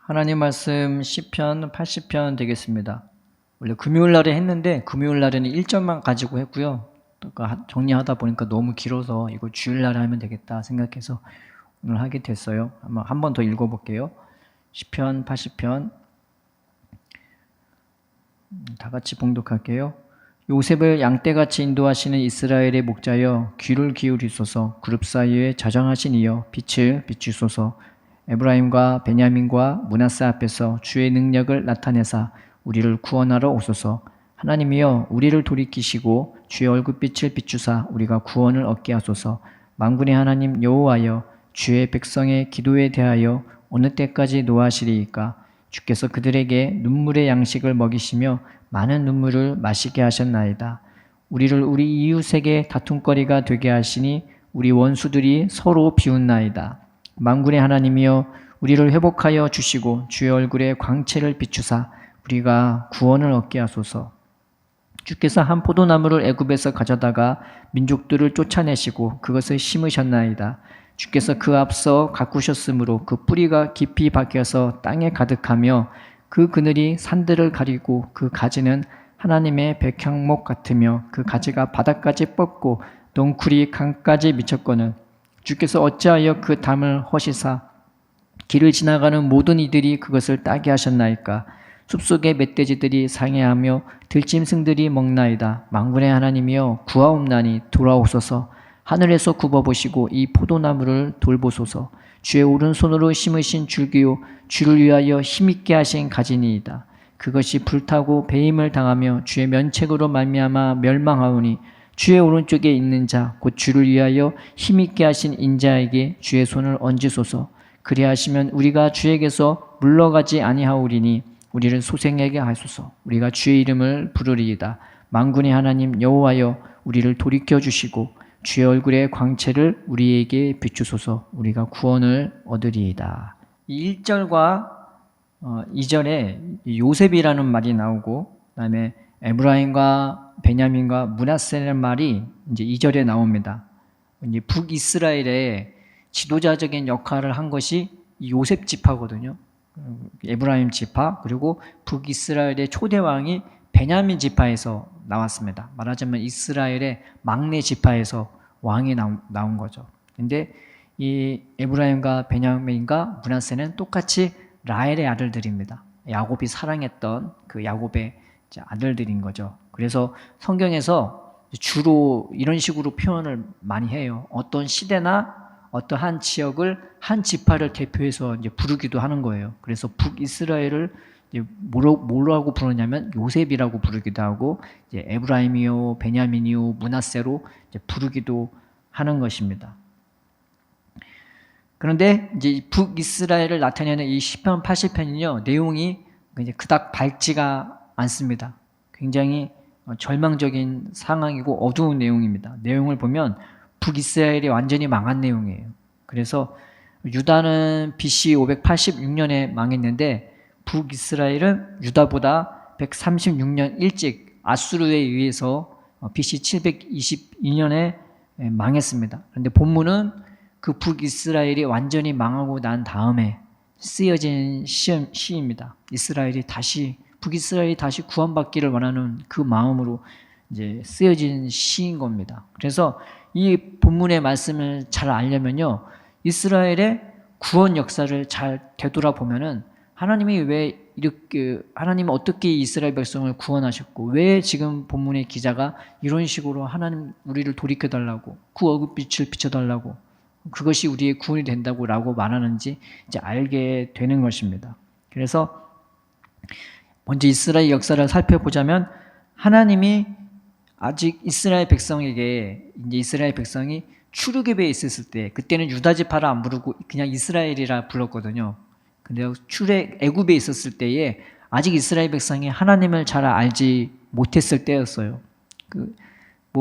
하나님 말씀 시편 80편 되겠습니다. 원래 금요일 날에 했는데 금요일 날에는 1절만 가지고 했고요. 또 정리하다 보니까 너무 길어서 이거 주일 날에 하면 되겠다 생각해서 오늘 하게 됐어요. 한 번 더 읽어볼게요. 시편 80편 다 같이 봉독할게요. 요셉을 양떼같이 인도하시는 이스라엘의 목자여 귀를 기울이소서. 그룹 사이에 자정하신 이여 빛을 비추소서. 에브라임과 베냐민과 므낫세 앞에서 주의 능력을 나타내사 우리를 구원하러 오소서. 하나님이여 우리를 돌이키시고 주의 얼굴빛을 비추사 우리가 구원을 얻게 하소서. 만군의 하나님 여호와여 주의 백성의 기도에 대하여 어느 때까지 노하시리이까. 주께서 그들에게 눈물의 양식을 먹이시며 많은 눈물을 마시게 하셨나이다. 우리를 우리 이웃에게 다툼거리가 되게 하시니 우리 원수들이 서로 비웃나이다. 만군의 하나님이여 우리를 회복하여 주시고 주의 얼굴에 광채를 비추사 우리가 구원을 얻게 하소서. 주께서 한 포도나무를 애굽에서 가져다가 민족들을 쫓아내시고 그것을 심으셨나이다. 주께서 그 앞서 가꾸셨으므로 그 뿌리가 깊이 박혀서 땅에 가득하며 그 그늘이 산들을 가리고 그 가지는 하나님의 백향목 같으며 그 가지가 바닥까지 뻗고 넝쿨이 강까지 미쳤거늘 주께서 어찌하여 그 담을 허시사 길을 지나가는 모든 이들이 그것을 따게 하셨나이까. 숲속의 멧돼지들이 상해하며 들짐승들이 먹나이다. 만군의 하나님이여 구하옵나니 돌아오소서. 하늘에서 굽어보시고 이 포도나무를 돌보소서. 주의 오른손으로 심으신 줄기요 주를 위하여 힘있게 하신 가지니이다. 그것이 불타고 배임을 당하며 주의 면책으로 말미암아 멸망하오니 주의 오른쪽에 있는 자 곧 주를 위하여 힘있게 하신 인자에게 주의 손을 얹으소서. 그리하시면 우리가 주에게서 물러가지 아니하오리니 우리를 소생하게 하소서. 우리가 주의 이름을 부르리이다. 만군의 하나님 여호와여 우리를 돌이켜 주시고 주의 얼굴의 광채를 우리에게 비추소서. 우리가 구원을 얻으리이다. 이 1절과 2절에 요셉이라는 말이 나오고 그다음에 에브라임과 베냐민과 므낫세라는 말이 이제 2절에 나옵니다. 이제 북이스라엘의 지도자적인 역할을 한 것이 요셉 지파거든요. 에브라임 지파 그리고 북이스라엘의 초대 왕이 베냐민 지파에서 나왔습니다. 말하자면 이스라엘의 막내 지파에서 왕이 나온 거죠. 근데 이 에브라임과 베냐민과 므낫세는 똑같이 라헬의 아들들입니다. 야곱이 사랑했던 그 야곱의 아들들인 거죠. 그래서 성경에서 주로 이런 식으로 표현을 많이 해요. 어떤 시대나 어떠한 지역을 한 지파를 대표해서 이제 부르기도 하는 거예요. 그래서 북이스라엘을 뭐라고 부르냐면 요셉이라고 부르기도 하고 이제 에브라임이요, 베냐민이요, 므낫세로 이제 부르기도 하는 것입니다. 그런데 이제 북이스라엘을 나타내는 이 시편 80편은요 내용이 이제 그닥 밝지가 않습니다. 굉장히 절망적인 상황이고 어두운 내용입니다. 내용을 보면 북이스라엘이 완전히 망한 내용이에요. 그래서 유다는 BC 586년에 망했는데 북이스라엘은 유다보다 136년 일찍 아수르에 의해서 BC 722년에 망했습니다. 그런데 본문은 그 북이스라엘이 완전히 망하고 난 다음에 쓰여진 시입니다. 북이스라엘이 다시 구원받기를 원하는 그 마음으로 이제 쓰여진 시인 겁니다. 그래서 이 본문의 말씀을 잘 알려면요, 이스라엘의 구원 역사를 잘 되돌아보면은 하나님이 왜 이렇게 하나님은 어떻게 이스라엘 백성을 구원하셨고 왜 지금 본문의 기자가 이런 식으로 하나님 우리를 돌이켜 달라고 그 얼굴빛을 비춰달라고 그것이 우리의 구원이 된다고 라고 말하는지 이제 알게 되는 것입니다. 그래서 먼저 이스라엘 역사를 살펴보자면 하나님이 아직 이스라엘 백성에게 이제 이스라엘 백성이 출애굽에 있었을 때 그때는 유다 지파를 안 부르고 그냥 이스라엘이라 불렀거든요. 근데 애굽에 있었을 때에 아직 이스라엘 백성이 하나님을 잘 알지 못했을 때였어요.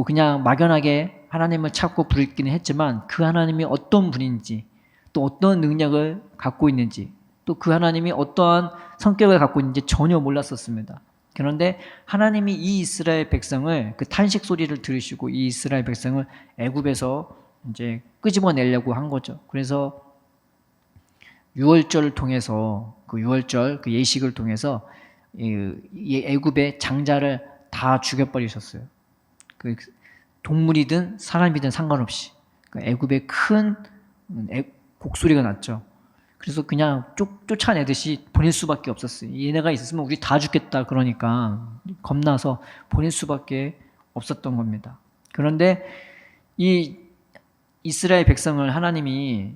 그냥 막연하게 하나님을 찾고 부르기는 했지만 그 하나님이 어떤 분인지 또 어떤 능력을 갖고 있는지 또 그 하나님이 어떠한 성격을 갖고 있는지 전혀 몰랐었습니다. 그런데 하나님이 이 이스라엘 백성을 그 탄식 소리를 들으시고 이 이스라엘 백성을 애굽에서 이제 끄집어내려고 한 거죠. 그래서 유월절을 통해서 그 유월절 그 예식을 통해서 이 애굽의 장자를 다 죽여버리셨어요. 그 동물이든 사람이든 상관없이 그 애굽에 큰 곡소리가 났죠. 그래서 그냥 쫓아내듯이 보낼 수밖에 없었어요. 얘네가 있었으면 우리 다 죽겠다 그러니까 겁나서 보낼 수밖에 없었던 겁니다. 그런데 이 이스라엘 백성을 하나님이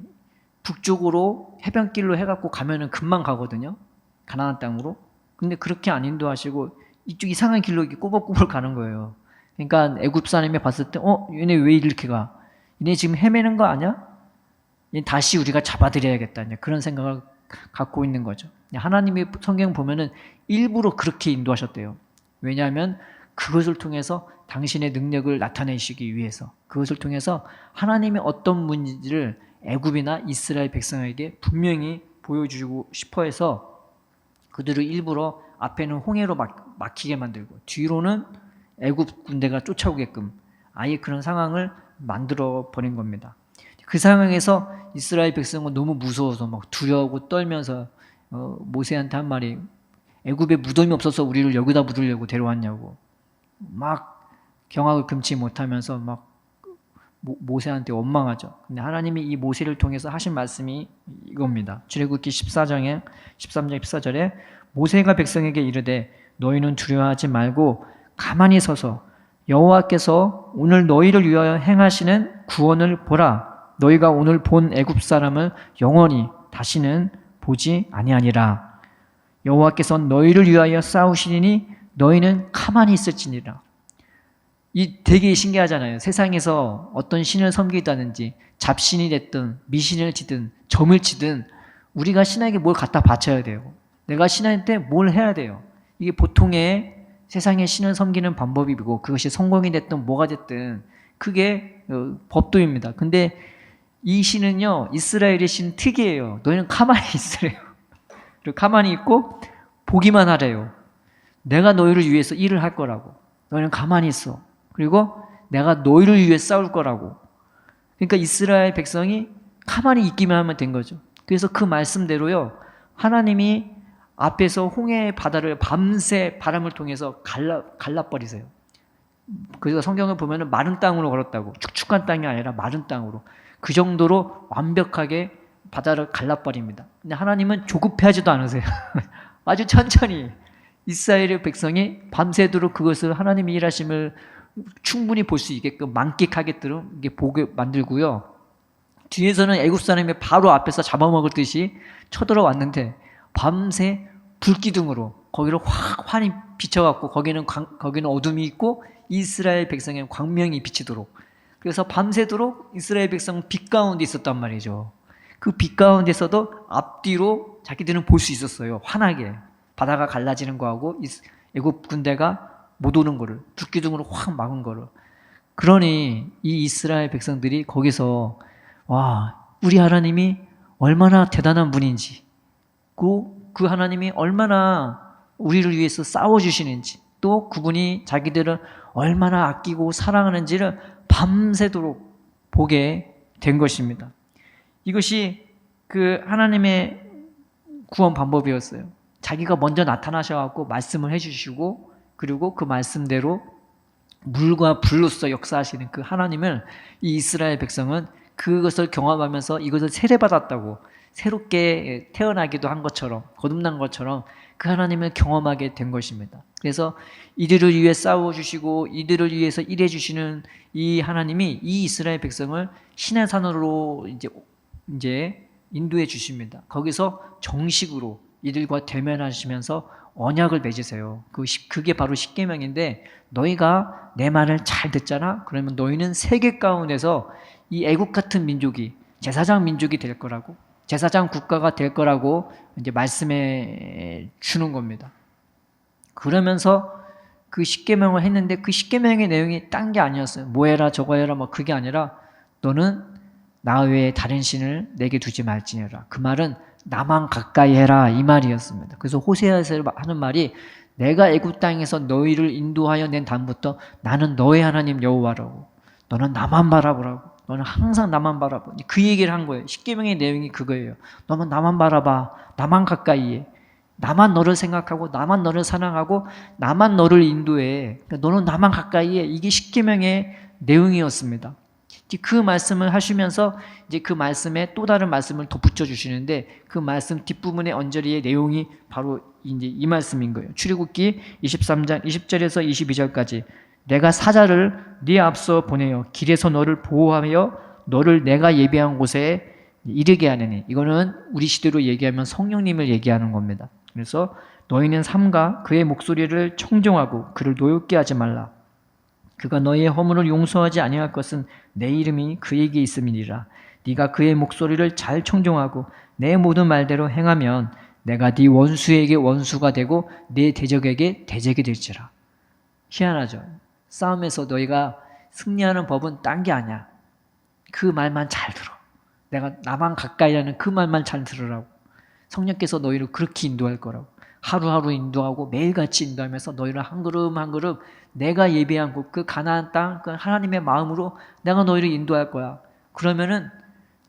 북쪽으로 해변길로 해갖고 가면은 금방 가거든요. 가나안 땅으로. 근데 그렇게 안 인도하시고 이쪽 이상한 길로 이렇게 꼬불꼬불 가는 거예요. 그러니까 애굽 사람이 봤을 때 얘네 왜 이렇게 가? 얘네 지금 헤매는 거 아니야? 얘 다시 우리가 잡아들여야겠다. 그런 생각을 갖고 있는 거죠. 하나님이 성경 보면은 일부러 그렇게 인도하셨대요. 왜냐하면 그것을 통해서 당신의 능력을 나타내시기 위해서, 그것을 통해서 하나님이 어떤 분인지를 애굽이나 이스라엘 백성에게 분명히 보여주고 싶어 해서 그들을 일부러 앞에는 홍해로 막히게 만들고 뒤로는 애굽 군대가 쫓아오게끔 아예 그런 상황을 만들어 버린 겁니다. 그 상황에서 이스라엘 백성은 너무 무서워서 막 두려워하고 떨면서 모세한테 한 말이, 애굽에 무덤이 없어서 우리를 여기다 묻으려고 데려왔냐고 막 경악을 금치 못하면서 막 모세한테 원망하죠. 근데 하나님이 이 모세를 통해서 하신 말씀이 이겁니다. 출애굽기 14장에 13장 14절에 모세가 백성에게 이르되 너희는 두려워하지 말고 가만히 서서 여호와께서 오늘 너희를 위하여 행하시는 구원을 보라. 너희가 오늘 본 애굽 사람을 영원히 다시는 보지 아니하니라. 여호와께서 너희를 위하여 싸우시리니 너희는 가만히 있을지니라. 이 되게 신기하잖아요. 세상에서 어떤 신을 섬기다든지 잡신이 됐든 미신을 지든 점을 치든 우리가 신에게 뭘 갖다 바쳐야 돼요. 내가 신한테 뭘 해야 돼요. 이게 보통의 세상의 신을 섬기는 방법이고 그것이 성공이 됐든 뭐가 됐든 그게 법도입니다. 근데 이 신은요, 이스라엘의 신 특이해요. 너희는 가만히 있으래요. 그리고 가만히 있고 보기만 하래요. 내가 너희를 위해서 일을 할 거라고. 너희는 가만히 있어. 그리고 내가 너희를 위해 싸울 거라고. 그러니까 이스라엘 백성이 가만히 있기만 하면 된 거죠. 그래서 그 말씀대로요, 하나님이 앞에서 홍해 바다를 밤새 바람을 통해서 갈라버리세요. 그래서 성경을 보면 마른 땅으로 걸었다고. 축축한 땅이 아니라 마른 땅으로. 그 정도로 완벽하게 바다를 갈라버립니다. 근데 하나님은 조급해하지도 않으세요. 아주 천천히 이스라엘의 백성이 밤새도록 그것을 하나님의 일하심을 충분히 볼 수 있게끔 만끽하게끔 이게 보게 만들고요. 뒤에서는 애굽 사람이 바로 앞에서 잡아먹을 듯이 쳐들어왔는데 밤새 불기둥으로 거기를 확 환히 비춰갖고 거기는 어둠이 있고 이스라엘 백성의 광명이 비치도록, 그래서 밤새도록 이스라엘 백성은 빛 가운데 있었단 말이죠. 그 빛 가운데서도 앞뒤로 자기들은 볼 수 있었어요. 환하게 바다가 갈라지는 거하고 애굽 군대가 못 오는 거를 불기둥으로 확 막은 거를. 그러니 이 이스라엘 백성들이 거기서 와, 우리 하나님이 얼마나 대단한 분인지, 그 하나님이 얼마나 우리를 위해서 싸워주시는지, 또 그분이 자기들을 얼마나 아끼고 사랑하는지를 밤새도록 보게 된 것입니다. 이것이 그 하나님의 구원 방법이었어요. 자기가 먼저 나타나셔서 말씀을 해주시고, 그리고 그 말씀대로 물과 불로서 역사하시는 그 하나님을 이 이스라엘 백성은 그것을 경험하면서 이것을 세례받았다고, 새롭게 태어나기도 한 것처럼, 거듭난 것처럼 그 하나님을 경험하게 된 것입니다. 그래서 이들을 위해 싸워주시고 이들을 위해서 일해주시는 이 하나님이 이 이스라엘 백성을 시내산으로 이제 인도해 주십니다. 거기서 정식으로 이들과 대면하시면서 언약을 맺으세요. 그게 바로 십계명인데, 너희가 내 말을 잘 듣잖아? 그러면 너희는 세계 가운데서 이 애국 같은 민족이 제사장 민족이 될 거라고, 제사장 국가가 될 거라고 이제 말씀해 주는 겁니다. 그러면서 그 십계명을 했는데 그 십계명의 내용이 딴 게 아니었어요. 뭐 해라 저거 해라 뭐 그게 아니라 너는 나 외에 다른 신을 내게 두지 말지니라. 그 말은 나만 가까이 해라 이 말이었습니다. 그래서 호세아에서 하는 말이, 내가 애굽 땅에서 너희를 인도하여 낸 다음부터 나는 너의 하나님 여호와라고, 너는 나만 바라보라고, 너는 항상 나만 바라봐. 그 얘기를 한 거예요. 십계명의 내용이 그거예요. 너는 나만 바라봐. 나만 가까이 해. 나만 너를 생각하고 나만 너를 사랑하고 나만 너를 인도해. 그러니까 너는 나만 가까이 해. 이게 십계명의 내용이었습니다. 그 말씀을 하시면서 이제 그 말씀에 또 다른 말씀을 덧붙여 주시는데 그 말씀 뒷부분의 언저리의 내용이 바로 이제 이 말씀인 거예요. 출애굽기 23장 20절에서 22절까지 내가 사자를 네 앞서 보내어 길에서 너를 보호하며 너를 내가 예비한 곳에 이르게 하느니 이거는 우리 시대로 얘기하면 성령님을 얘기하는 겁니다. 그래서 너희는 삼가 그의 목소리를 청종하고 그를 노엽게 하지 말라. 그가 너희의 허물을 용서하지 아니할 것은 내 이름이 그에게 있음이니라. 네가 그의 목소리를 잘 청종하고 내 모든 말대로 행하면 내가 네 원수에게 원수가 되고 네 대적에게 대적이 될지라. 희한하죠. 싸움에서 너희가 승리하는 법은 딴 게 아니야. 그 말만 잘 들어. 내가 나만 가까이 하는 그 말만 잘 들으라고. 성령께서 너희를 그렇게 인도할 거라고. 하루하루 인도하고 매일같이 인도하면서 너희를 한 걸음 한 걸음 내가 예비한 곳, 그 가나안 땅, 그 하나님의 마음으로 내가 너희를 인도할 거야. 그러면은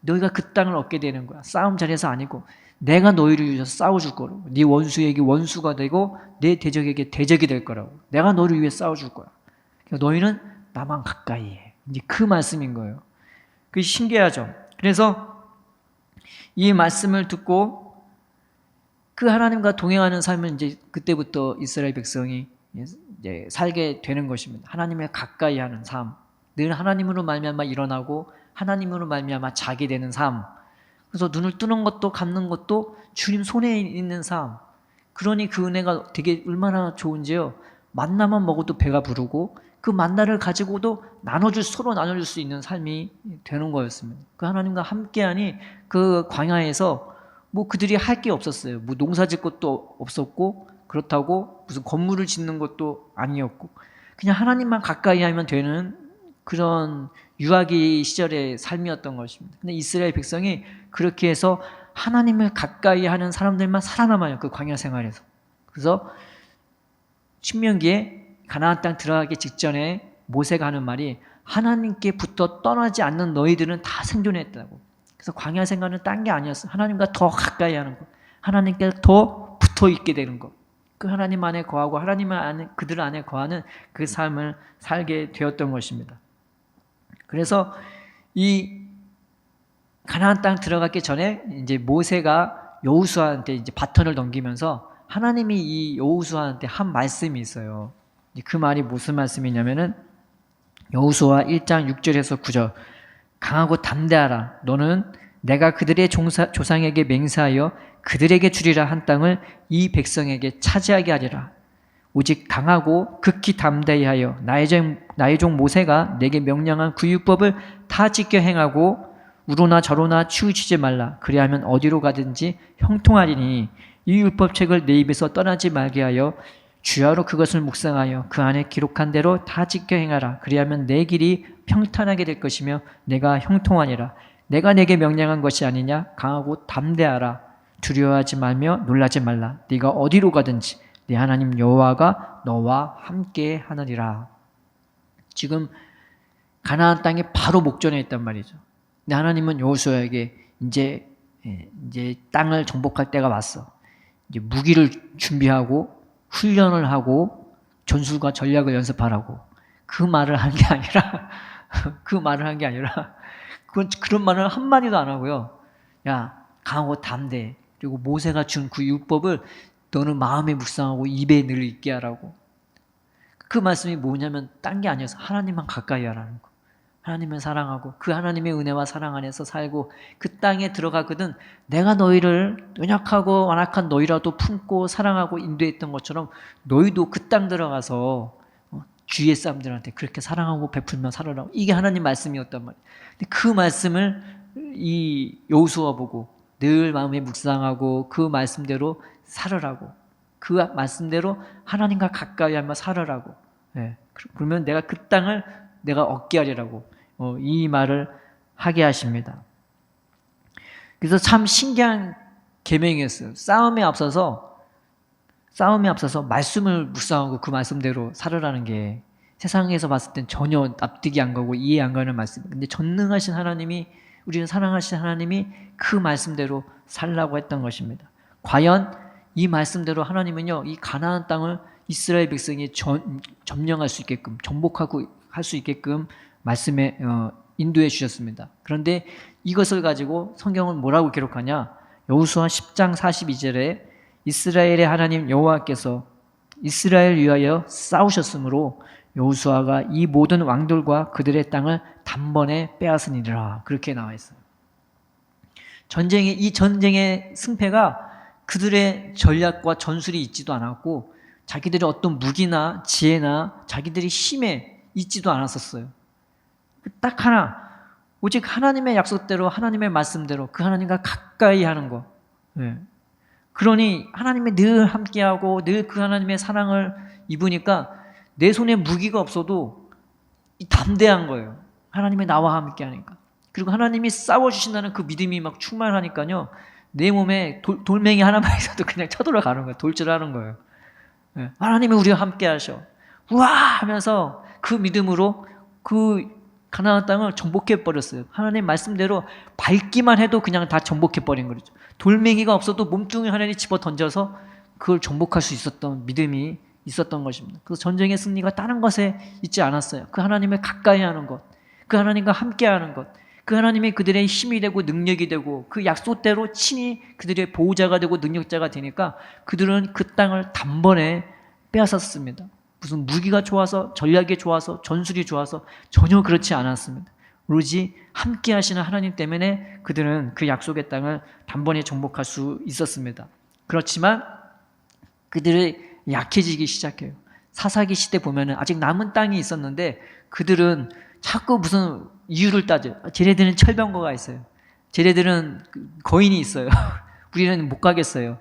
너희가 그 땅을 얻게 되는 거야. 싸움 자리에서 아니고 내가 너희를 위해서 싸워줄 거라고. 네 원수에게 원수가 되고 내 대적에게 대적이 될 거라고. 내가 너를 위해 싸워줄 거야. 그러니까 너희는 나만 가까이 해. 이제 그 말씀인 거예요. 그게 신기하죠. 그래서 이 말씀을 듣고 그 하나님과 동행하는 삶은 이제 그때부터 이스라엘 백성이 이제 살게 되는 것입니다. 하나님을 가까이 하는 삶, 늘 하나님으로 말미암아 일어나고 하나님으로 말미암아 자게 되는 삶. 그래서 눈을 뜨는 것도 감는 것도 주님 손에 있는 삶. 그러니 그 은혜가 되게 얼마나 좋은지요. 만나만 먹어도 배가 부르고 그 만나를 가지고도 서로 나눠줄 수 있는 삶이 되는 거였습니다. 그 하나님과 함께하니 그 광야에서 뭐 그들이 할 게 없었어요. 뭐 농사 짓 것도 없었고 그렇다고 무슨 건물을 짓는 것도 아니었고 그냥 하나님만 가까이 하면 되는 그런 유아기 시절의 삶이었던 것입니다. 근데 이스라엘 백성이 그렇게 해서 하나님을 가까이 하는 사람들만 살아남아요. 그 광야 생활에서. 그래서 신명기에 가나안 땅 들어가기 직전에 모세가 하는 말이 하나님께 붙어 떠나지 않는 너희들은 다 생존했다고. 그래서 광야 생활은 딴 게 아니었어. 하나님과 더 가까이 하는 것. 하나님께 더 붙어 있게 되는 것. 그 하나님 안에 거하고 하나님 안에 그들 안에 거하는 그 삶을 살게 되었던 것입니다. 그래서 이 가나안 땅 들어가기 전에 이제 모세가 여호수아한테 이제 바톤을 넘기면서 하나님이 이 여호수아한테 한 말씀이 있어요. 그 말이 무슨 말씀이냐면은 여호수아 1장 6절에서 9절 강하고 담대하라. 너는 내가 그들의 조상에게 맹세하여 그들에게 주리라 한 땅을 이 백성에게 차지하게 하리라. 오직 강하고 극히 담대히 하여 나의 종 모세가 내게 명령한 그 율법을 다 지켜 행하고 우로나 저로나 치우치지 말라. 그리하면 어디로 가든지 형통하리니 이 율법책을 내 입에서 떠나지 말게 하여 주야로 그것을 묵상하여 그 안에 기록한 대로 다 지켜 행하라. 그리하면 내 길이 평탄하게 될 것이며 내가 형통하니라. 내가 내게 명령한 것이 아니냐. 강하고 담대하라. 두려워하지 말며 놀라지 말라. 네가 어디로 가든지 네 하나님 여호와가 너와 함께 하느니라. 지금 가나안 땅에 바로 목전에 있단 말이죠. 근데 하나님은 여호수아에게 이제 땅을 정복할 때가 왔어. 이제 무기를 준비하고 훈련을 하고 전술과 전략을 연습하라고. 그 말을 한 게 아니라 그런 말을 한마디도 안 하고요. 야, 강하고 담대. 그리고 모세가 준 그 율법을 너는 마음에 묵상하고 입에 늘 있게 하라고. 그 말씀이 뭐냐면 딴 게 아니어서 하나님만 가까이 하라는 거. 하나님을 사랑하고 그 하나님의 은혜와 사랑 안에서 살고 그 땅에 들어가거든 내가 너희를 연약하고 완악한 너희라도 품고 사랑하고 인도했던 것처럼 너희도 그 땅 들어가서 주위의 사람들한테 그렇게 사랑하고 베풀며 살아라고. 이게 하나님 말씀이었단 말이에요. 근데 그 말씀을 이 여호수아 보고 늘 마음에 묵상하고 그 말씀대로 살으라고. 그 말씀대로 하나님과 가까이 하며 살으라고. 네. 그러면 내가 그 땅을 내가 얻게 하리라고 이 말을 하게 하십니다. 그래서 참 신기한 계명이었어요. 싸움에 앞서서 말씀을 묵상하고 그 말씀대로 살으라는 게 세상에서 봤을 땐 전혀 납득이 안 가고 이해 안 가는 말씀. 근데 전능하신 하나님이, 우리는 사랑하신 하나님이 그 말씀대로 살라고 했던 것입니다. 과연 이 말씀대로 하나님은요, 이 가나안 땅을 이스라엘 백성이 점령할 수 있게끔, 정복하고 할 수 있게끔 말씀에 인도해 주셨습니다. 그런데 이것을 가지고 성경은 뭐라고 기록하냐? 여호수아 10장 42절에 이스라엘의 하나님 여호와께서 이스라엘 위하여 싸우셨으므로 여호수아가 이 모든 왕들과 그들의 땅을 단번에 빼앗으니라. 그렇게 나와 있어요. 이 전쟁의 승패가 그들의 전략과 전술이 있지도 않았고 자기들의 어떤 무기나 지혜나 자기들의 힘에 있지도 않았었어요. 딱 하나, 오직 하나님의 약속대로, 하나님의 말씀대로 그 하나님과 가까이 하는 것. 네. 그러니 하나님이 늘 함께하고 늘 그 하나님의 사랑을 입으니까 내 손에 무기가 없어도 담대한 거예요. 하나님이 나와 함께하니까. 그리고 하나님이 싸워주신다는 그 믿음이 막 충만하니까요, 내 몸에 돌멩이 하나만 있어도 그냥 쳐들어가는 거예요. 돌출하는 거예요. 네. 하나님이 우리와 함께 하셔. 우와 하면서 그 믿음으로 그 가나안 땅을 정복해 버렸어요. 하나님 말씀대로 밟기만 해도 그냥 다 정복해 버린 거죠. 돌멩이가 없어도 몸뚱이 하나님 집어 던져서 그걸 정복할 수 있었던 믿음이 있었던 것입니다. 그래서 전쟁의 승리가 다른 것에 있지 않았어요. 그 하나님을 가까이 하는 것, 그 하나님과 함께 하는 것, 그 하나님이 그들의 힘이 되고 능력이 되고 그 약속대로 친히 그들의 보호자가 되고 능력자가 되니까 그들은 그 땅을 단번에 빼앗았습니다. 무슨 무기가 좋아서, 전략이 좋아서, 전술이 좋아서 전혀 그렇지 않았습니다. 오로지 함께 하시는 하나님 때문에 그들은 그 약속의 땅을 단번에 정복할 수 있었습니다. 그렇지만 그들이 약해지기 시작해요. 사사기 시대 보면은 아직 남은 땅이 있었는데 그들은 자꾸 무슨 이유를 따져. 쟤네들은 철병거가 있어요. 쟤네들은 거인이 있어요. 우리는 못 가겠어요.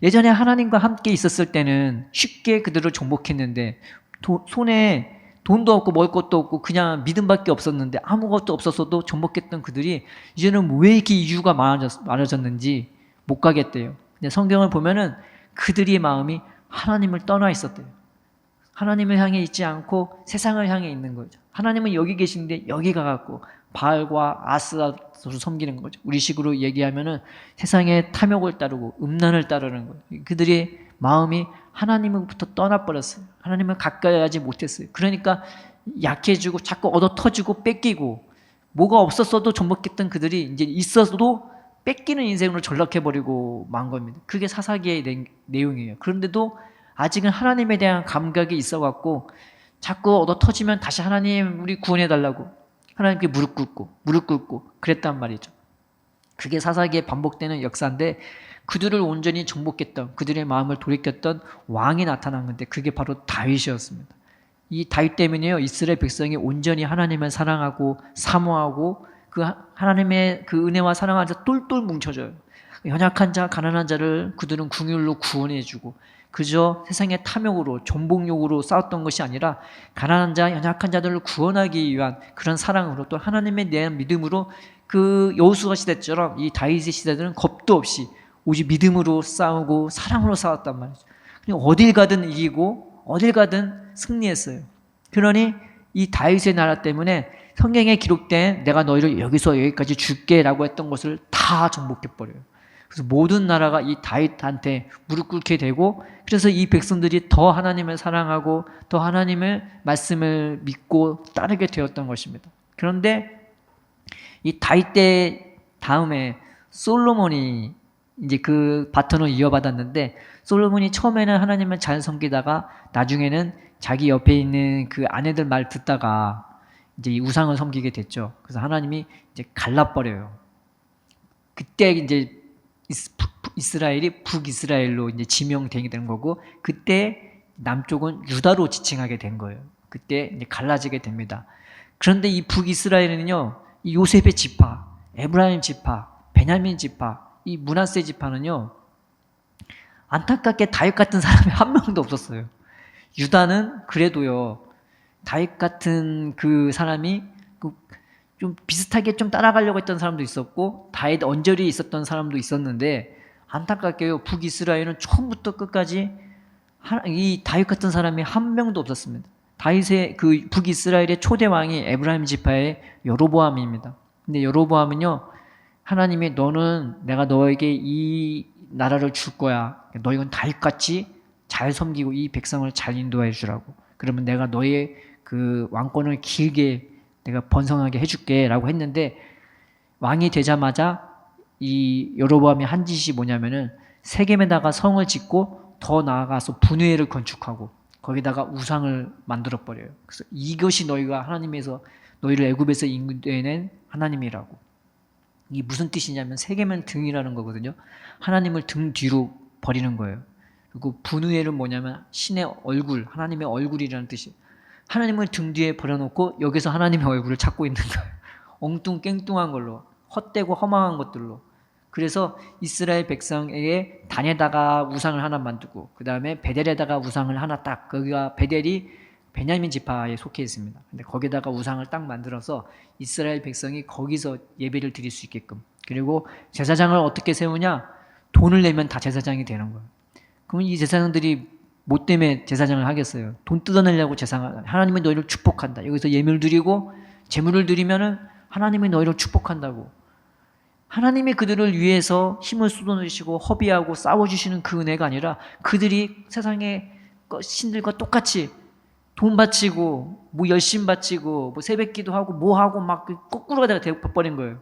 예전에 하나님과 함께 있었을 때는 쉽게 그들을 정복했는데 손에 돈도 없고 먹을 것도 없고 그냥 믿음밖에 없었는데 아무것도 없었어도 정복했던 그들이 이제는 왜 이렇게 이유가 많아졌는지 못 가겠대요. 근데 성경을 보면은 그들의 마음이 하나님을 떠나 있었대요. 하나님을 향해 있지 않고 세상을 향해 있는 거죠. 하나님은 여기 계신데 여기 가갖고 바알과 아스라를 섬기는 거죠. 우리식으로 얘기하면은 세상의 탐욕을 따르고 음란을 따르는 거예요. 그들의 마음이 하나님으로부터 떠나버렸어요. 하나님을 가까이 하지 못했어요. 그러니까 약해지고 자꾸 얻어 터지고 뺏기고 뭐가 없었어도 정복했던 그들이 이제 있어도 뺏기는 인생으로 전락해버리고 만 겁니다. 그게 사사기의 내용이에요. 그런데도 아직은 하나님에 대한 감각이 있어갖고 자꾸 얻어 터지면 다시 하나님 우리 구원해달라고 하나님께 무릎 꿇고 그랬단 말이죠. 그게 사사기에 반복되는 역사인데 그들을 온전히 정복했던 그들의 마음을 돌이켰던 왕이 나타난 건데 그게 바로 다윗이었습니다. 이 다윗 때문에요 이스라엘 백성이 온전히 하나님을 사랑하고 사모하고 그 하나님의 그 은혜와 사랑 안에서 똘똘 뭉쳐져요. 연약한 자 가난한 자를 그들은 긍휼로 구원해주고 그저 세상의 탐욕으로 정복욕으로 싸웠던 것이 아니라 가난한 자 연약한 자들을 구원하기 위한 그런 사랑으로 또 하나님에 대한 믿음으로 그 여호수아 시대처럼 이 다윗의 시대들은 겁도 없이 오직 믿음으로 싸우고 사랑으로 싸웠단 말이죠. 그냥 어딜 가든 이기고 어딜 가든 승리했어요. 그러니 이 다윗의 나라 때문에 성경에 기록된 내가 너희를 여기서 여기까지 줄게라고 했던 것을 다 정복해버려요. 그래서 모든 나라가 이 다윗한테 무릎 꿇게 되고 그래서 이 백성들이 더 하나님을 사랑하고 더 하나님의 말씀을 믿고 따르게 되었던 것입니다. 그런데 이 다윗 때 다음에 솔로몬이 이제 그 바톤을 이어받았는데 솔로몬이 처음에는 하나님을 잘 섬기다가 나중에는 자기 옆에 있는 그 아내들 말 듣다가 이제 이 우상을 섬기게 됐죠. 그래서 하나님이 이제 갈라버려요. 그때 이제 이스라엘이 북이스라엘로 이제 지명되게 된 거고 그때 남쪽은 유다로 지칭하게 된 거예요. 그때 이제 갈라지게 됩니다. 그런데 이 북이스라엘은요, 이 요셉의 지파, 에브라임 지파, 베냐민 지파, 이 므낫세 지파는요, 안타깝게 다윗 같은 사람이 한 명도 없었어요. 유다는 그래도요, 다윗 같은 그 사람이 좀 비슷하게 좀 따라가려고 했던 사람도 있었고 다윗 언저리에 있었던 사람도 있었는데 안타깝게요 북이스라엘은 처음부터 끝까지 이 다윗 같은 사람이 한 명도 없었습니다. 다윗의 그 북이스라엘의 초대 왕이 에브라임 지파의 여로보암입니다. 근데 여로보암은요, 하나님이 너는 내가 너에게 이 나라를 줄 거야. 너 이건 다윗같이 잘 섬기고 이 백성을 잘 인도해 주라고. 그러면 내가 너의 그 왕권을 길게 내가 번성하게 해줄게 라고 했는데, 왕이 되자마자 이 여로보암이 한 짓이 뭐냐면은 세겜에다가 성을 짓고 더 나아가서 분회를 건축하고 거기다가 우상을 만들어 버려요. 그래서 이것이 너희가 하나님에서 너희를 애굽에서 인도해낸 하나님이라고. 이게 무슨 뜻이냐면 세겜은 등이라는 거거든요. 하나님을 등 뒤로 버리는 거예요. 그리고 분회는 뭐냐면 신의 얼굴, 하나님의 얼굴이라는 뜻이에요. 하나님을 등 뒤에 버려놓고 여기서 하나님의 얼굴을 찾고 있는 거예요. 엉뚱깽뚱한 걸로, 헛되고 허망한 것들로. 그래서 이스라엘 백성에게 단에다가 우상을 하나 만들고 그 다음에 베델에다가 우상을 하나 딱, 거기가 베델이 베냐민 지파에 속해 있습니다. 근데 거기다가 우상을 딱 만들어서 이스라엘 백성이 거기서 예배를 드릴 수 있게끔. 그리고 제사장을 어떻게 세우냐? 돈을 내면 다 제사장이 되는 거예요. 그러면 이 제사장들이 뭐 때문에 제사장을 하겠어요? 돈 뜯어내려고 제사장을. 하나님이 너희를 축복한다. 여기서 예물을 드리고 제물을 드리면은 하나님이 너희를 축복한다고. 하나님이 그들을 위해서 힘을 쏟아내시고 허비하고 싸워주시는 그 은혜가 아니라 그들이 세상의 신들과 똑같이 돈 바치고 뭐 열심 바치고 뭐 새벽기도 하고 뭐 하고 막 거꾸로가 되어버린 거예요.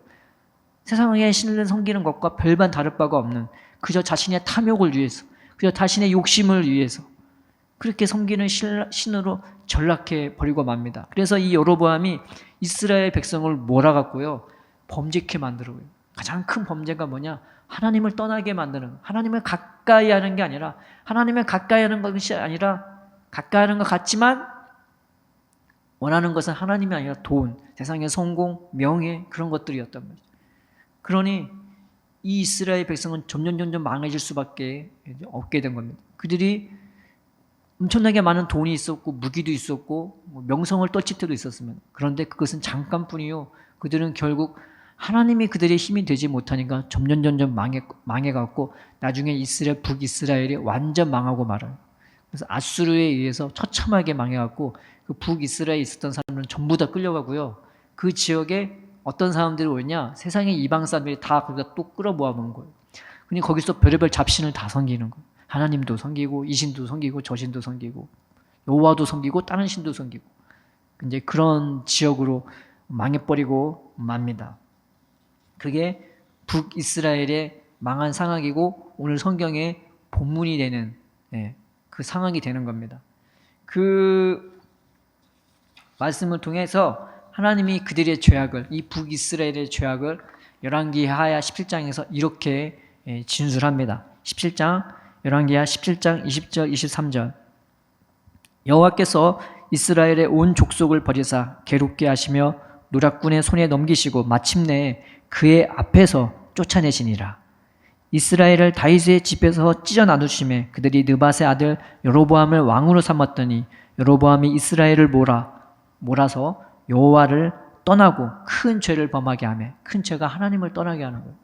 세상의 신을 섬기는 것과 별반 다를 바가 없는, 그저 자신의 탐욕을 위해서, 그저 자신의 욕심을 위해서 그렇게 섬기는 신으로 전락해 버리고 맙니다. 그래서 이 여로보암이 이스라엘 백성을 몰아갔고요, 범죄케 만들어요. 가장 큰 범죄가 뭐냐? 하나님을 떠나게 만드는, 하나님을 가까이 하는 게 아니라, 하나님을 가까이 하는 것이 아니라 가까이 하는 것 같지만 원하는 것은 하나님이 아니라 돈, 세상의 성공, 명예, 그런 것들이었단 말이죠. 그러니 이 이스라엘 백성은 점점 망해질 수밖에 없게 된 겁니다. 그들이 엄청나게 많은 돈이 있었고 무기도 있었고 명성을 떨칠 때도 있었습니다. 그런데 그것은 잠깐뿐이요, 그들은 결국 하나님이 그들의 힘이 되지 못하니까 점점 망해갖고 나중에 이스라엘, 북이스라엘이 완전 망하고 말아요. 그래서 아수르에 의해서 처참하게 망해갖고 그 북이스라엘에 있었던 사람들은 전부 다 끌려가고요. 그 지역에 어떤 사람들이 오냐? 세상의 이방 사람들이 다 거기다 또 끌어모아 놓은 거예요. 근데 거기서 별의별 잡신을 다 섬기는 거예요. 하나님도 섬기고 이신도 섬기고 저신도 섬기고 여호와도 섬기고 다른 신도 섬기고, 이제 그런 지역으로 망해버리고 맙니다. 그게 북이스라엘의 망한 상황이고 오늘 성경의 본문이 되는 그 상황이 되는 겁니다. 그 말씀을 통해서 하나님이 그들의 죄악을, 이 북이스라엘의 죄악을 열왕기하 17장에서 이렇게 진술합니다. 17장, 열왕기하 17장 20절 23절. 여호와께서 이스라엘의 온 족속을 버리사 괴롭게 하시며 노략군의 손에 넘기시고 마침내 그의 앞에서 쫓아내시니라. 이스라엘을 다윗의 집에서 찢어 나누심에 그들이 느밧의 아들 여로보암을 왕으로 삼았더니 여로보암이 이스라엘을 몰아서 여호와를 떠나고 큰 죄를 범하게 하며, 큰 죄가 하나님을 떠나게 하는 거예요.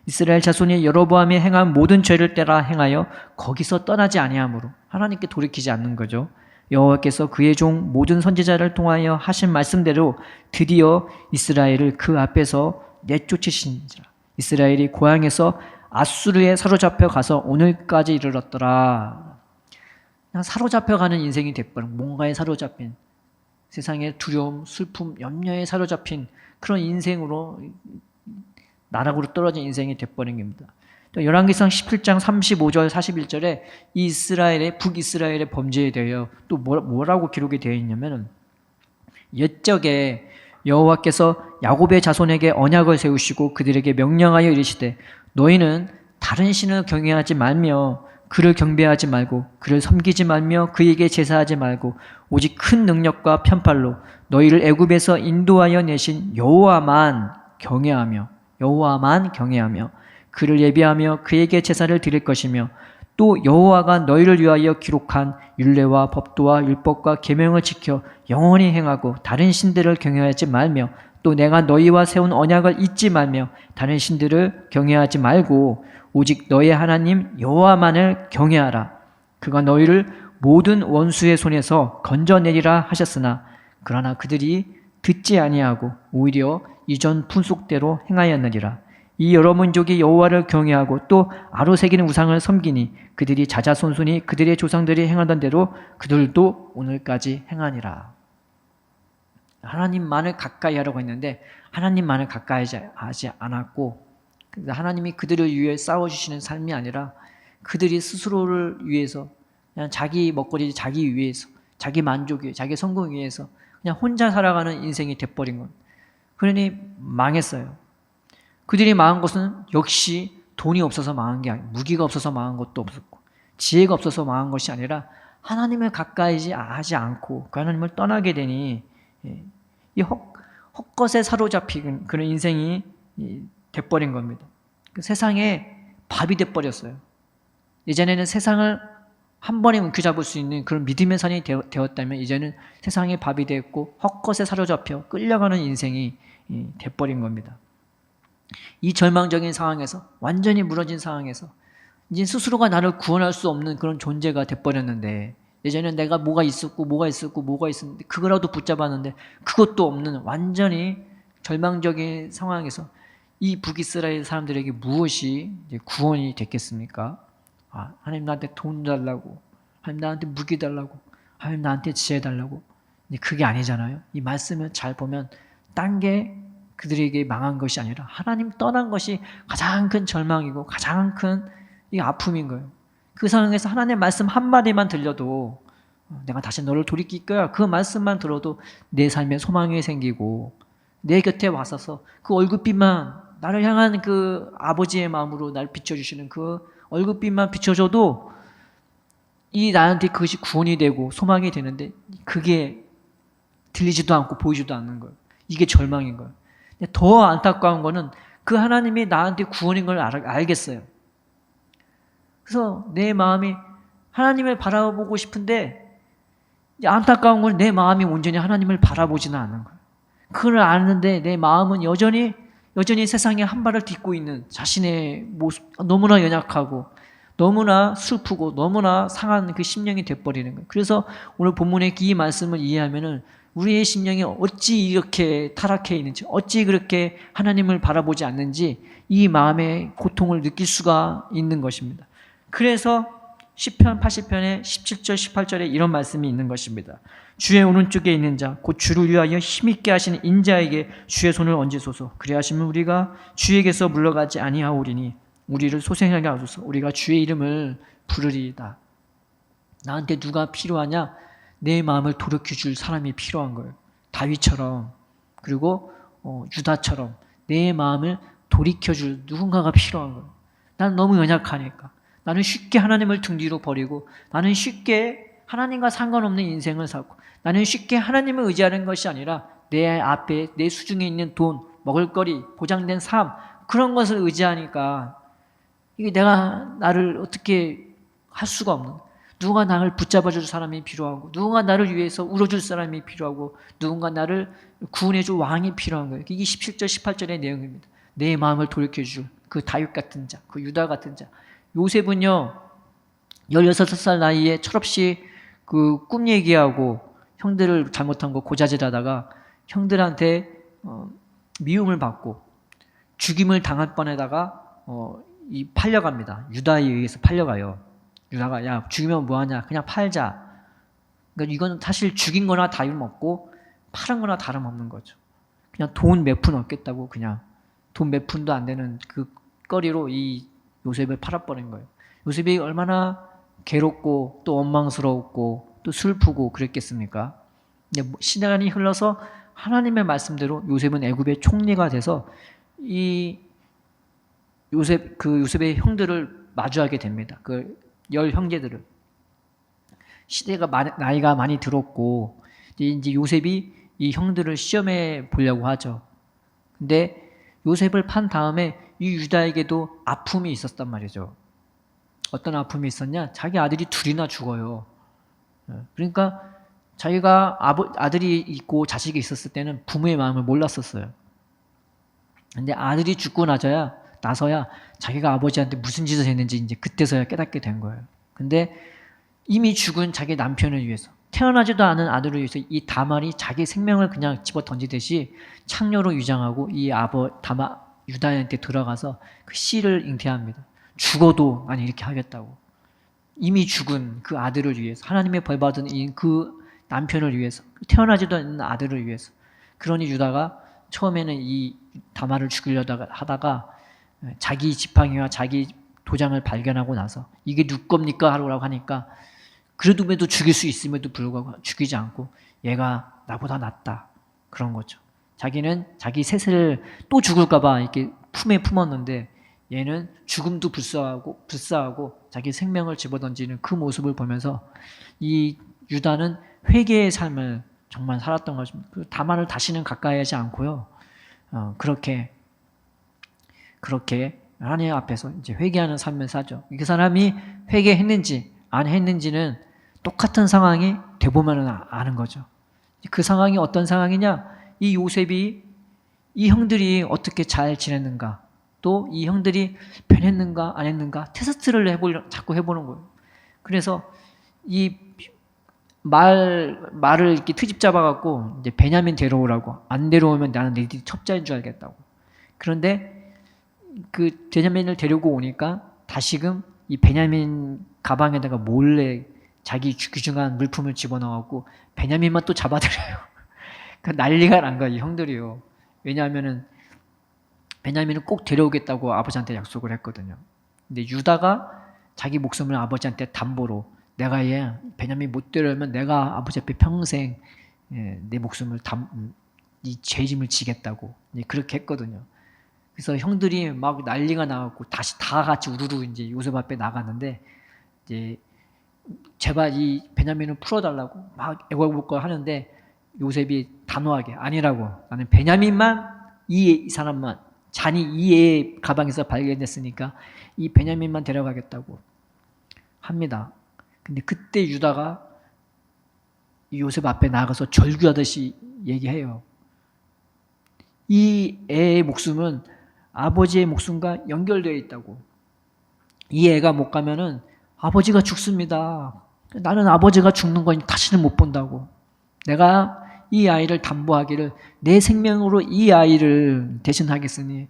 이스라엘 자손이 여로보암이 행한 모든 죄를 따라 행하여 거기서 떠나지 아니하므로 하나님께 돌이키지 않는 거죠. 여호와께서 그의 종 모든 선지자를 통하여 하신 말씀대로 드디어 이스라엘을 그 앞에서 내쫓으시니라. 이스라엘이 고향에서 아수르에 사로잡혀 가서 오늘까지 이르렀더라. 그냥 사로잡혀가는 인생이 돼버린, 뭔가에 사로잡힌, 세상의 두려움, 슬픔, 염려에 사로잡힌 그런 인생으로, 나락으로 떨어진 인생이 돼버린 겁니다. 또 열왕기상 17장 35절 41절에 이스라엘의, 북이스라엘의 범죄에 대하여 또 뭐라고 기록이 되어 있냐면, 옛적에 여호와께서 야곱의 자손에게 언약을 세우시고 그들에게 명령하여 이르시되 너희는 다른 신을 경외하지 말며 그를 경배하지 말고 그를 섬기지 말며 그에게 제사하지 말고 오직 큰 능력과 편팔로 너희를 애굽에서 인도하여 내신 여호와만 경외하며 그를 예비하며 그에게 제사를 드릴 것이며 또 여호와가 너희를 위하여 기록한 율례와 법도와 율법과 계명을 지켜 영원히 행하고 다른 신들을 경외하지 말며 또 내가 너희와 세운 언약을 잊지 말며 다른 신들을 경외하지 말고 오직 너희 하나님 여호와만을 경외하라. 그가 너희를 모든 원수의 손에서 건져내리라 하셨으나 그러나 그들이 듣지 아니하고 오히려 이전 풍속대로 행하였느니라. 이 여러 민족이 여호와를 경외하고 또 아로새기는 우상을 섬기니 그들이 자자손손이 그들의 조상들이 행하던 대로 그들도 오늘까지 행하니라. 하나님만을 가까이 하려고 했는데 하나님만을 가까이 하지 않았고, 하나님이 그들을 위해 싸워주시는 삶이 아니라 그들이 스스로를 위해서 그냥 자기 먹거리 자기 위해서, 자기 만족 위해, 자기 성공 위해서 그냥 혼자 살아가는 인생이 돼버린 것. 그러니 망했어요. 그들이 망한 것은 역시 돈이 없어서 망한 게 아니고, 무기가 없어서 망한 것도 없었고, 지혜가 없어서 망한 것이 아니라 하나님을 가까이 하지 않고 그 하나님을 떠나게 되니 이 헛것에 사로잡힌 그런 인생이 돼버린 겁니다. 그 세상에 밥이 돼버렸어요. 예전에는 세상을 한 번에 움켜잡을 수 있는 그런 믿음의 산이 되었다면 이제는 세상의 밥이 되었고 헛것에 사로잡혀 끌려가는 인생이 돼버린 겁니다. 이 절망적인 상황에서, 완전히 무너진 상황에서 이제 스스로가 나를 구원할 수 없는 그런 존재가 돼버렸는데, 예전에는 내가 뭐가 있었는데 그거라도 붙잡았는데 그것도 없는 완전히 절망적인 상황에서 이 북이스라엘 사람들에게 무엇이 이제 구원이 됐겠습니까? 하나님 나한테 돈 달라고, 하나님 나한테 무기 달라고, 하나님 나한테 지혜 달라고. 그게 아니잖아요. 이 말씀을 잘 보면 딴 게 그들에게 망한 것이 아니라 하나님 떠난 것이 가장 큰 절망이고 가장 큰 이 아픔인 거예요. 그 상황에서 하나님의 말씀 한마디만 들려도, 내가 다시 너를 돌이킬 거야, 그 말씀만 들어도 내 삶에 소망이 생기고 내 곁에 와서서 그 얼굴빛만, 나를 향한 그 아버지의 마음으로 날 비춰주시는 그 얼굴빛만 비춰줘도 이 나한테 그것이 구원이 되고 소망이 되는데 그게 들리지도 않고 보이지도 않는 거예요. 이게 절망인 거예요. 더 안타까운 거는 그 하나님이 나한테 구원인 걸 알겠어요. 그래서 내 마음이 하나님을 바라보고 싶은데 안타까운 건 내 마음이 온전히 하나님을 바라보지는 않는 거예요. 그걸 아는데 내 마음은 여전히 세상에 한 발을 딛고 있는 자신의 모습, 너무나 연약하고 너무나 슬프고 너무나 상한 그 심령이 돼버리는 거예요. 그래서 오늘 본문의 이 말씀을 이해하면은 우리의 심령이 어찌 이렇게 타락해 있는지, 어찌 그렇게 하나님을 바라보지 않는지 이 마음의 고통을 느낄 수가 있는 것입니다. 그래서 시편 80편의 17절 18절에 이런 말씀이 있는 것입니다. 주의 오른쪽에 있는 자 곧 주를 위하여 힘있게 하시는 인자에게 주의 손을 얹으소서. 그리하시면 우리가 주에게서 물러가지 아니하오리니 우리를 소생하게 하소서. 우리가 주의 이름을 부르리이다. 나한테 누가 필요하냐? 내 마음을 돌이켜줄 사람이 필요한 거예요. 다윗처럼, 그리고 유다처럼 내 마음을 돌이켜줄 누군가가 필요한 거예요. 난 너무 연약하니까. 나는 쉽게 하나님을 등 뒤로 버리고, 나는 쉽게 하나님과 상관없는 인생을 살고, 나는 쉽게 하나님을 의지하는 것이 아니라 내 앞에 내 수중에 있는 돈, 먹을거리, 보장된 삶, 그런 것을 의지하니까 이게 내가 나를 어떻게 할 수가 없는, 누군가 나를 붙잡아줄 사람이 필요하고, 누군가 나를 위해서 울어줄 사람이 필요하고, 누군가 나를 구원해줄 왕이 필요한 거예요. 이게 17절 18절의 내용입니다. 내 마음을 돌이켜줄 그 다윗 같은 자, 그 유다 같은 자. 요셉은요 16살 나이에 철없이 그 꿈 얘기하고 형들을 잘못한 거 고자질하다가 형들한테 미움을 받고 죽임을 당할 뻔하다가 팔려갑니다. 유다에 의해서 팔려가요. 유다가 야 죽이면 뭐하냐, 그냥 팔자. 그러니까 이건 사실 죽인 거나 다름없고 팔은 거나 다름없는 거죠. 그냥 돈 몇 푼 얻겠다고 그냥 돈 몇 푼도 안 되는 그 거리로 이 요셉을 팔아버린 거예요. 요셉이 얼마나 괴롭고 또 원망스러웠고 또 슬프고 그랬겠습니까? 시간이 흘러서 하나님의 말씀대로 요셉은 애굽의 총리가 돼서 이 요셉의 형들을 마주하게 됩니다. 그 10형제들을. 시대가 나이가 많이 들었고 이제 요셉이 이 형들을 시험해 보려고 하죠. 근데 요셉을 판 다음에 이 유다에게도 아픔이 있었단 말이죠. 어떤 아픔이 있었냐? 자기 아들이 둘이나 죽어요. 그러니까 자기가 아들이 있고 자식이 있었을 때는 부모의 마음을 몰랐었어요. 근데 아들이 죽고 나서야 자기가 아버지한테 무슨 짓을 했는지 이제 그때서야 깨닫게 된 거예요. 근데 이미 죽은 자기 남편을 위해서, 태어나지도 않은 아들을 위해서 이 다말이 자기 생명을 그냥 집어 던지듯이 창녀로 유장하고 이 유다한테 들어가서 그 씨를 잉태합니다. 죽어도 아니 이렇게 하겠다고. 이미 죽은 그 아들을 위해서, 하나님의 벌받은 그 남편을 위해서, 태어나지도 않는 아들을 위해서. 그러니 유다가 처음에는 이 다말을 죽이려다가 하다가 자기 지팡이와 자기 도장을 발견하고 나서 이게 누구 겁니까? 하라고 하니까 그래도 죽일 수 있음에도 불구하고 죽이지 않고 얘가 나보다 낫다. 그런 거죠. 자기는 자기 셋을 또 죽을까봐 이렇게 품에 품었는데 얘는 죽음도 불사하고 자기 생명을 집어던지는 그 모습을 보면서 이 유다는 회개의 삶을 정말 살았던 것입니다. 다말을 다시는 가까이 하지 않고요. 그렇게 하나님 앞에서 이제 회개하는 삶을 사죠. 그 사람이 회개했는지 안 했는지는 똑같은 상황이 돼보면 아는 거죠. 그 상황이 어떤 상황이냐? 이 요셉이 이 형들이 어떻게 잘 지냈는가, 또 이 형들이 변했는가 안 했는가 테스트를 자꾸 해보는 거예요. 그래서 이 말을 이렇게 트집 잡아갖고 이제 베냐민 데려오라고, 안 데려오면 나는 너희들이 첩자인 줄 알겠다고. 그런데 그 베냐민을 데리고 오니까 다시금 이 베냐민 가방에다가 몰래 자기 귀중한 물품을 집어넣어갖고 베냐민만 또 잡아들여요. 그러니까 난리가 난 거야, 이 형들이요. 왜냐하면은 베냐민을 꼭 데려오겠다고 아버지한테 약속을 했거든요. 근데 유다가 자기 목숨을 아버지한테 담보로, 내가 얘 베냐민 못 데려오면 내가 아버지 앞에 평생 내 목숨을 이 죄짐을 지겠다고 그렇게 했거든요. 그래서 형들이 막 난리가 나갖고 다시 다 같이 우르르 이제 요셉 앞에 나갔는데, 이제 제발 이 베냐민을 풀어달라고 막 애걸복걸 하는데 요셉이 단호하게 아니라고, 나는 베냐민만, 이 사람만, 잔이 이 애의 가방에서 발견됐으니까 이 베냐민만 데려가겠다고 합니다. 근데 그때 유다가 요셉 앞에 나가서 절규하듯이 얘기해요. 이 애의 목숨은 아버지의 목숨과 연결되어 있다고. 이 애가 못 가면은 아버지가 죽습니다. 나는 아버지가 죽는 건 다시는 못 본다고. 내가 이 아이를 담보하기를 내 생명으로 이 아이를 대신하겠으니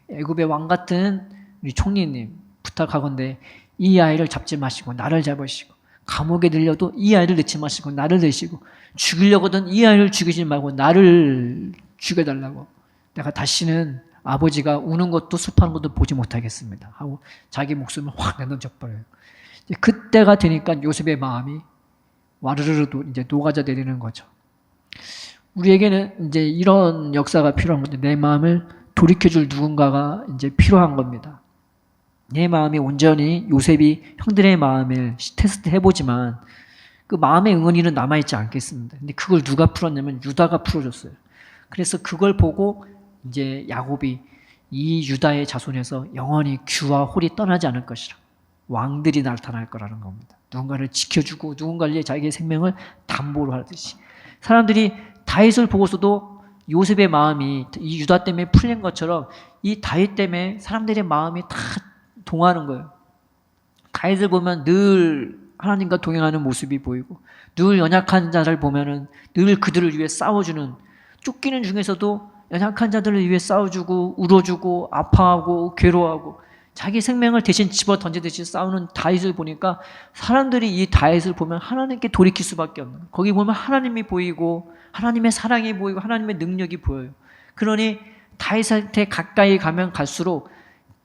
애굽의 왕 같은 우리 총리님 부탁하건대 이 아이를 잡지 마시고 나를 잡으시고, 감옥에 들려도 이 아이를 넣지 마시고 나를 넣으시고, 죽이려거든 이 아이를 죽이지 말고 나를 죽여달라고. 내가 다시는 아버지가 우는 것도 슬퍼하는 것도 보지 못하겠습니다 하고 자기 목숨을 확 내던져버려요. 그때가 되니까 요셉의 마음이 와르르르 이제 녹아져 내리는 거죠. 우리에게는 이제 이런 역사가 필요한 건데, 내 마음을 돌이켜줄 누군가가 이제 필요한 겁니다. 내 마음이 온전히 요셉이 형들의 마음을 테스트 해보지만 그 마음의 응어리는 남아있지 않겠습니다. 근데 그걸 누가 풀었냐면 유다가 풀어줬어요. 그래서 그걸 보고 이제 야곱이 이 유다의 자손에서 영원히 규와 홀이 떠나지 않을 것이라, 왕들이 나타날 거라는 겁니다. 누군가를 지켜주고 누군가를 자기의 생명을 담보로 하듯이. 사람들이 다윗을 보고서도 요셉의 마음이 이 유다 때문에 풀린 것처럼 이 다윗 때문에 사람들의 마음이 다 동하는 거예요. 다윗을 보면 늘 하나님과 동행하는 모습이 보이고, 늘 연약한 자를 보면은 늘 그들을 위해 싸워주는, 쫓기는 중에서도 연약한 자들을 위해 싸워주고 울어주고 아파하고 괴로워하고 자기 생명을 대신 집어 던지듯이 싸우는 다윗을 보니까 사람들이 이 다윗을 보면 하나님께 돌이킬 수밖에 없는, 거기 보면 하나님이 보이고 하나님의 사랑이 보이고 하나님의 능력이 보여요. 그러니 다윗한테 가까이 가면 갈수록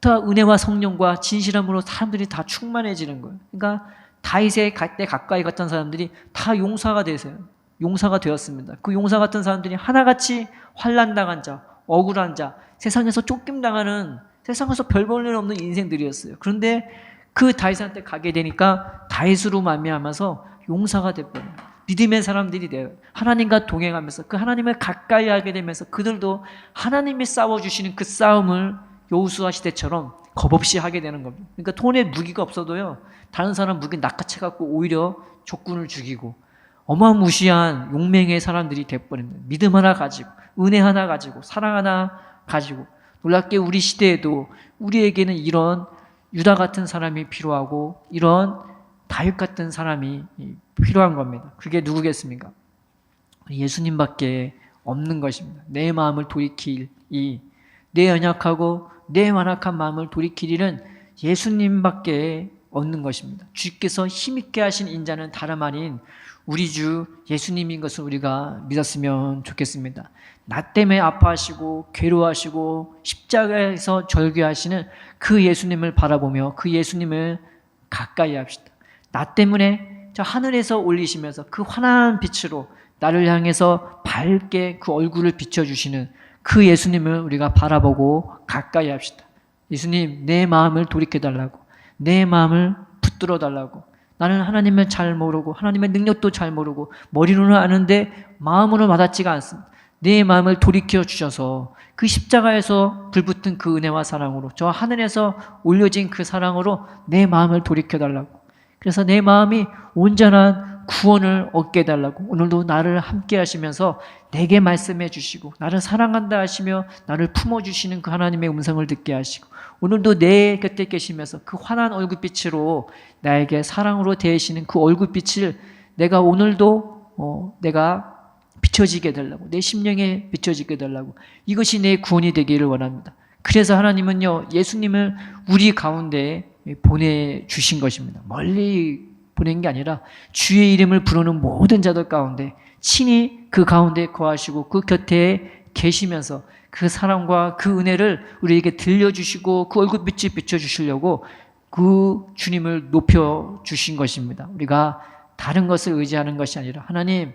더 은혜와 성령과 진실함으로 사람들이 다 충만해지는 거예요. 그러니까 다윗의 때 가까이 갔던 사람들이 다 용사가 되세요. 용사가 되었습니다. 그 용사 같은 사람들이 하나같이 환난당한 자, 억울한 자, 세상에서 쫓김당하는, 세상에서 별 볼 일 없는 인생들이었어요. 그런데 그 다윗한테 가게 되니까 다윗으로 말미암아서 용사가 돼버려요. 믿음의 사람들이 돼요. 하나님과 동행하면서 그 하나님을 가까이 하게 되면서 그들도 하나님이 싸워주시는 그 싸움을 여호수아 시대처럼 겁없이 하게 되는 겁니다. 그러니까 손에 무기가 없어도요, 다른 사람 무기 낚아채갖고 오히려 적군을 죽이고 어마무시한 용맹의 사람들이 돼버립니다. 믿음 하나 가지고, 은혜 하나 가지고, 사랑 하나 가지고. 놀랍게 우리 시대에도 우리에게는 이런 유다 같은 사람이 필요하고 이런 다윗 같은 사람이 필요한 겁니다. 그게 누구겠습니까? 예수님밖에 없는 것입니다. 내 마음을 돌이킬 내 연약하고 내 완악한 마음을 돌이킬 일은 예수님밖에 없는 것입니다. 주께서 힘있게 하신 인자는 다름 아닌 우리 주 예수님인 것을 우리가 믿었으면 좋겠습니다. 나 때문에 아파하시고 괴로워하시고 십자가에서 절규하시는 그 예수님을 바라보며 그 예수님을 가까이 합시다. 나 때문에 저 하늘에서 올리시면서 그 환한 빛으로 나를 향해서 밝게 그 얼굴을 비춰주시는 그 예수님을 우리가 바라보고 가까이 합시다. 예수님, 내 마음을 돌이켜달라고, 내 마음을 붙들어 달라고. 나는 하나님을 잘 모르고 하나님의 능력도 잘 모르고 머리로는 아는데 마음으로 와닿지가 않습니다. 내 마음을 돌이켜 주셔서 그 십자가에서 불붙은 그 은혜와 사랑으로, 저 하늘에서 올려진 그 사랑으로 내 마음을 돌이켜 달라고. 그래서 내 마음이 온전한 구원을 얻게 해달라고. 오늘도 나를 함께 하시면서 내게 말씀해 주시고 나를 사랑한다 하시며 나를 품어주시는 그 하나님의 음성을 듣게 하시고, 오늘도 내 곁에 계시면서 그 환한 얼굴빛으로 나에게 사랑으로 대하시는 그 얼굴빛을 내가 오늘도 내가 비춰지게 해달라고, 내 심령에 비춰지게 해달라고. 이것이 내 구원이 되기를 원합니다. 그래서 하나님은요, 예수님을 우리 가운데 보내주신 것입니다. 멀리 보낸 게 아니라 주의 이름을 부르는 모든 자들 가운데 친히 그 가운데 거하시고 그 곁에 계시면서 그 사랑과 그 은혜를 우리에게 들려주시고 그 얼굴빛을 비춰주시려고 그 주님을 높여주신 것입니다. 우리가 다른 것을 의지하는 것이 아니라, 하나님,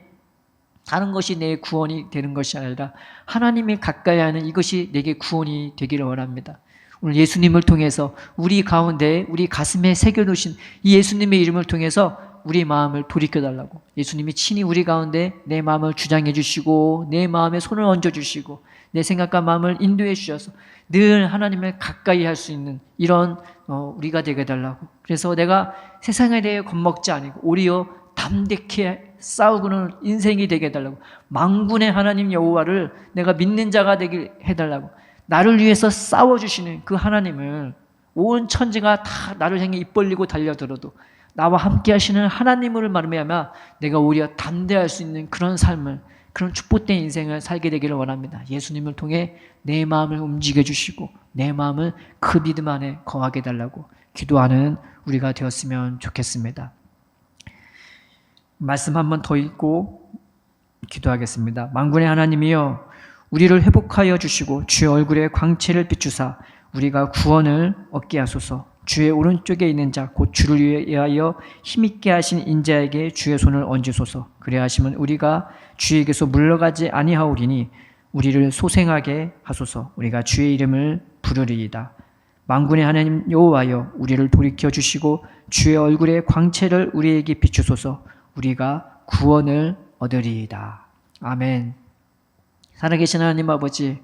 다른 것이 내 구원이 되는 것이 아니라 하나님이 가까이 하는 이것이 내게 구원이 되기를 원합니다. 오늘 예수님을 통해서 우리 가운데 우리 가슴에 새겨놓으신 이 예수님의 이름을 통해서 우리 마음을 돌이켜달라고, 예수님이 친히 우리 가운데 내 마음을 주장해 주시고 내 마음에 손을 얹어주시고 내 생각과 마음을 인도해 주셔서 늘 하나님을 가까이 할 수 있는 이런 우리가 되게 해달라고. 그래서 내가 세상에 대해 겁먹지 않고 오히려 담대케 싸우고는 인생이 되게 해달라고, 만군의 하나님 여호와를 내가 믿는 자가 되게 해달라고. 나를 위해서 싸워주시는 그 하나님을 온 천지가 다 나를 향해 입 벌리고 달려들어도 나와 함께 하시는 하나님을 말미암아 내가 오히려 담대할 수 있는 그런 삶을, 그런 축복된 인생을 살게 되기를 원합니다. 예수님을 통해 내 마음을 움직여 주시고 내 마음을 그 믿음 안에 거하게 해달라고 기도하는 우리가 되었으면 좋겠습니다. 말씀 한 번 더 읽고 기도하겠습니다. 만군의 하나님이여, 우리를 회복하여 주시고 주의 얼굴에 광채를 비추사 우리가 구원을 얻게 하소서. 주의 오른쪽에 있는 자 곧 주를 위하여 힘있게 하신 인자에게 주의 손을 얹으소서. 그래야 하시면 우리가 주에게서 물러가지 아니하오리니 우리를 소생하게 하소서. 우리가 주의 이름을 부르리이다. 만군의 하나님 여호와여, 우리를 돌이켜 주시고 주의 얼굴의 광채를 우리에게 비추소서. 우리가 구원을 얻으리이다. 아멘. 살아계신 하나님 아버지,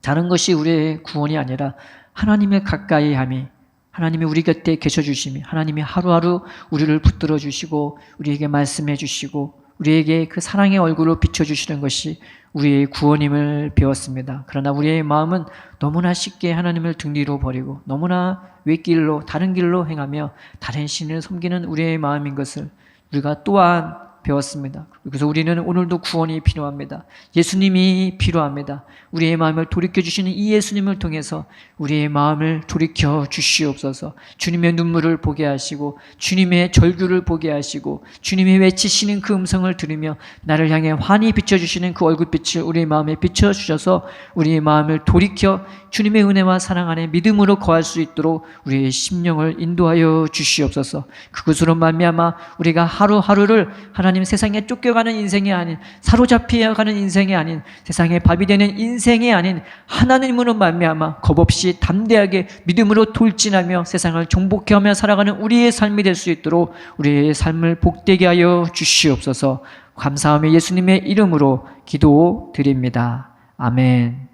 다른 것이 우리의 구원이 아니라 하나님의 가까이 함이, 하나님이 우리 곁에 계셔 주심이, 하나님이 하루하루 우리를 붙들어 주시고 우리에게 말씀해 주시고 우리에게 그 사랑의 얼굴을 비춰주시는 것이 우리의 구원임을 배웠습니다. 그러나 우리의 마음은 너무나 쉽게 하나님을 등 뒤로 버리고 너무나 외길로 다른 길로 행하며 다른 신을 섬기는 우리의 마음인 것을 우리가 또한 배웠습니다. 그래서 우리는 오늘도 구원이 필요합니다. 예수님이 필요합니다. 우리의 마음을 돌이켜 주시는 이 예수님을 통해서 우리의 마음을 돌이켜 주시옵소서. 주님의 눈물을 보게 하시고 주님의 절규를 보게 하시고 주님이 외치시는 그 음성을 들으며 나를 향해 환히 비춰주시는 그 얼굴빛을 우리의 마음에 비춰주셔서 우리의 마음을 돌이켜 주님의 은혜와 사랑 안에 믿음으로 거할 수 있도록 우리의 심령을 인도하여 주시옵소서. 그것으로 말미암아 우리가 하루하루를 하나님 세상에 쫓겨가는 인생이 아닌, 사로잡혀가는 인생이 아닌, 세상에 밥이 되는 인생이 아닌 하나님으로 말미암아 겁없이 담대하게 믿음으로 돌진하며 세상을 정복하며 살아가는 우리의 삶이 될 수 있도록 우리의 삶을 복되게 하여 주시옵소서. 감사하며 예수님의 이름으로 기도드립니다. 아멘.